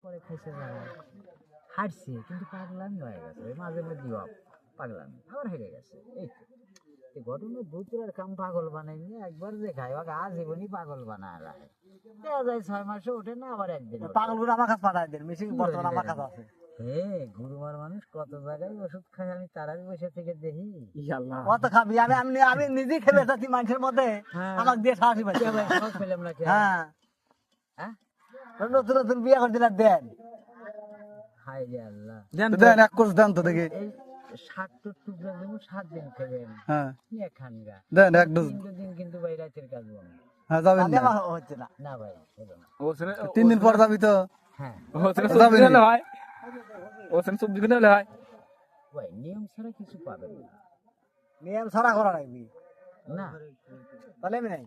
পরে খাইছে যারা হাঁটছে কিন্তু পাগলামি হয়ে গেছে ওই মাঝে মধ্যে পাগলামি আবার হেরে গেছে এই তো এই ঘটনা দুটোর কাম পাগল বানাইনি একবার যে খায় ওকে আজীবনই পাগল বানায় রাখে দেওয়া যায় 6 মাসে ওঠে না আবার একদিন পাগলগুলো আমার কাছে পাঠায় দেন মিশিং বর্তমানে আমার কাছে আছে গুরুমার মানুষ কত জায়গায় ওষুধ খায় আমি তারাই বসে থেকে দেখি কত খাবি আমি আমি আমি নিজেই খেয়ে বেঁচেছি মানুষের মধ্যে আমাকে দিয়ে সাহসী পাচ্ছি পেলাম না হ্যাঁ হ্যাঁ নতুন নতুন বিয়ে করে দিলাম দেন হাই রে আল্লাহ দেন এক কোর্স দেন তো দেখি এই 60 টুকরা দেবো 7 দিন খাবেন হ্যাঁ খান গা দেন এক ডোজ 3 দিন কিন্তু ভাই রাতের কাজ হবে হ্যাঁ যাবেন না হচ্ছে না না ভাই হলো না 3 দিন পর যাবি তো হ্যাঁ যাবেন না হয় ওখানে সবজি কিনে হলে হয় ভাই নিয়ম ছাড়া কিছু পাবেন না নিয়ম ছাড়া করা লাগবে না তাহলে আমি নাই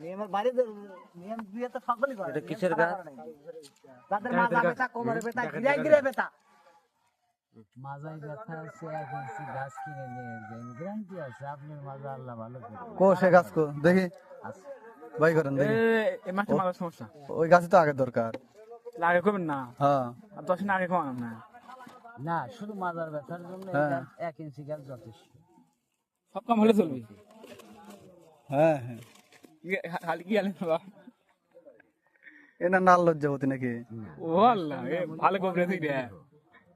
নিয়মের বাইরে নিয়ম দিয়ে তো সকলই করে এটা কিসের গাছ? তাদের মাজা বেটা কোমরে বেটা গিরে গিরে বেটা মাজায় ব্যথা আছে এক ইঞ্চি গাছ কিনে নিয়ে যান গ্যারান্টি আছে আপনার মাজা আল্লাহ ভালো করে কো সে গাছ কো দেখি আছে ভাই করেন দেখি এই মাছটা মারার সমস্যা ওই গাছই তো আগে দরকার লাগে করবেন না হ্যাঁ আর 10 দিন আগে খাওয়ানো না না শুধু মাজার ব্যথার জন্য এই গাছ 1 ইঞ্চি গাছ যথেষ্ট সব কাম হলে চলবে হ্যাঁ হ্যাঁ খালি কি আলেন বাবা এনা নাল লজ্জাবতী নাকি ও আল্লাহ এ ভালো গোবরে দিই রে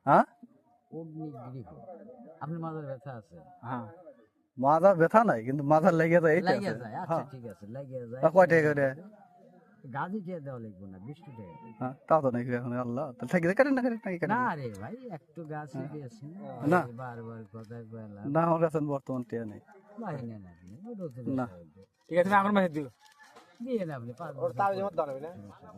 হ্যাঁ অগ্নিগৃহ আপনার মাজার ব্যথা আছে হ্যাঁ মাজার ব্যথা নাই কিন্তু মাজার লেগে যায় এইটা লাগিয়ে আছে যায় আচ্ছা ঠিক আছে লাগিয়ে যায় কয় টাকা করে গাজি দিয়ে দেওয়া লাগবে না 20 টাকা হ্যাঁ তাও তো নাকি এখন আল্লাহ তাহলে থেকে কাটেন না কাটেন নাকি কাটেন না রে ভাই একটু গাছই দিয়েছি না। বারবার কথা কইলা না আমার কাছে বর্তমান টিয়া নেই বাহিনী না আপনি ওই রোদে না। ঠিক আছে আমার মাঝে দিও দিয়ে না আপনি 5 ওর তাও যেমন ধরবে না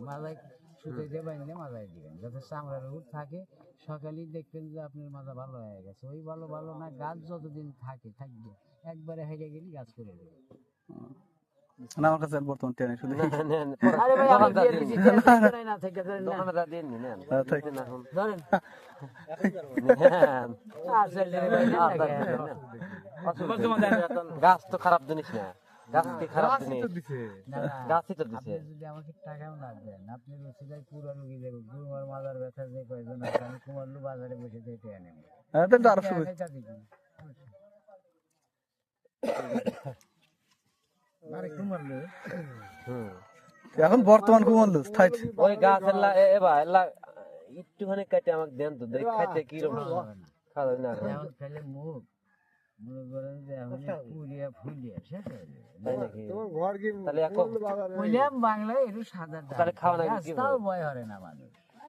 মাজায় সুতো দিয়ে বাইন্ধে মাজায় দিবেন যাতে চামড়ার উপর থাকে সকালেই দেখবেন যে আপনার মাজা ভালো হয়ে গেছে ওই ভালো ভালো না গাছ যতদিন থাকে থাকবে একবারে হেরে গেলি গাছ করে দেবে না আমার কাছে বর্তমান টিয়া নেই শুধু আরে ভাই আমি দিয়ে দিছি দেন না থেকে দেন না দোকানদার দিন নেন হ্যাঁ, তাই। ধরেন নেন আসলে ভাই না গাছ তো খারাপ জিনিস না গাছ কি খারাপ জিনিস না গাছই তো আপনি দিছে যদি আমাকে টাকাও না দেন আপনি রসিদাই পুরো রুগী দেবেন কুমার মাজার ব্যথা যে কয়জন আছে আমি কুমারলু বাজারে বসে দিয়ে টেনে নেব হ্যাঁ তাহলে তো আরো সুবিধা এটা দিবি আরে কুমারলু হুম এখন বর্তমান কুমল স্থায়ী ওই গাছ এলা এবা এলা একটুখানি কাটে আমাকে দেন তো দেখ খাইতে কি রকম খাওয়া না এখন ফেলে মুখ মনে করেন যে এখন পুরিয়া ফুলিয়া শেষ হয়ে যাবে তাই নাকি ঘর কি তাহলে এখন বললাম বাংলায় একটু সাদা তাহলে খাওয়া নাকি কি তাও ভয় হরে না মানুষ